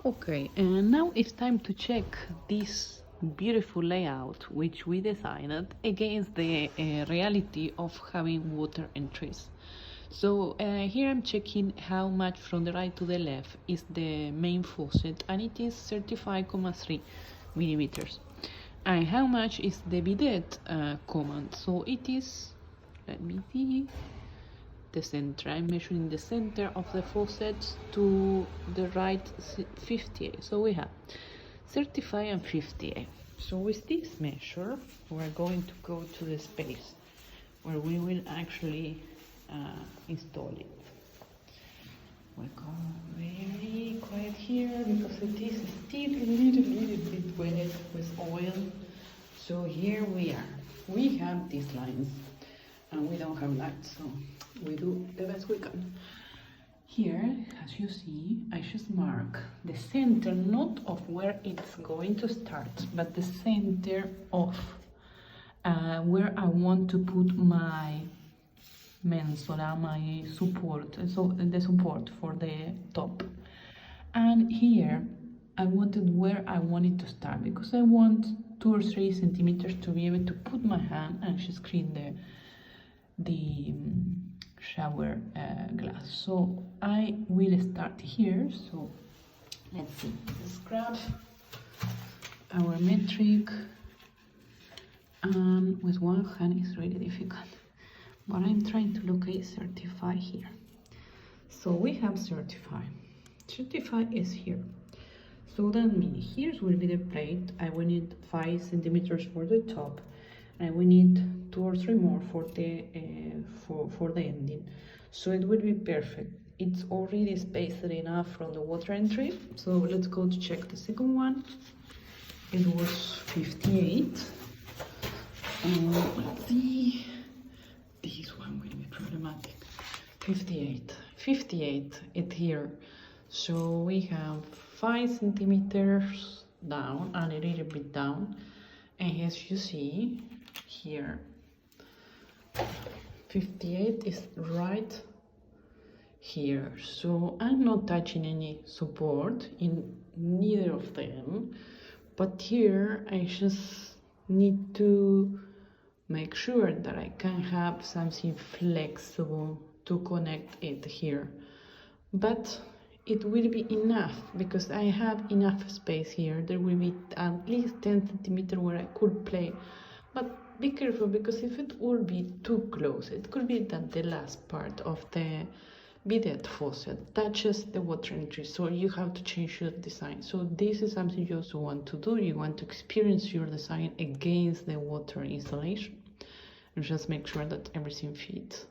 Okay, and now it's time to check this beautiful layout which we designed against the reality of having water entries. So here I'm checking how much from the right to the left is the main faucet, and it is 35.3 millimeters. And how much is the bidet command? So it is, let me see, the center. I'm measuring the center of the faucet to the right 58. So we have 35 and 58. So with this measure, we're going to go to the space where we will actually install it. We'll go very quiet here because it is still a little bit wet with oil. So here we are. We have these lines and we don't have lights, so we do the best we can. Here, as you see, I just mark the center, not of where it's going to start, but the center of where I want to put my mensola, my support, so the support for the top. And here I wanted where I want it to start, because I want 2 or 3 centimeters to be able to put my hand and just clean the shower glass. So I will start here. So let's see, let's grab our metric, and with one hand it's really difficult, but I'm trying to locate 35 here. So we have 35 is here. So that means here will be the plate. I will need 5 centimeters for the top, and we need 2 or 3 more for the ending. So it will be perfect. It's already spaced enough from the water entry. So let's go to check the second one. It was 58. Let's see. This one will be problematic. 58 it here. So we have 5 centimeters down and a little bit down, and as you see here, 58 is right here. So I'm not touching any support in neither of them, but here I just need to make sure that I can have something flexible to connect it here. But it will be enough because I have enough space here. There will be at least 10 centimeters where I could play. But be careful, because if it will be too close, it could be that the last part of the bidet faucet touches the water entry, so you have to change your design. So this is something you also want to do. You want to experience your design against the water installation and just make sure that everything fits.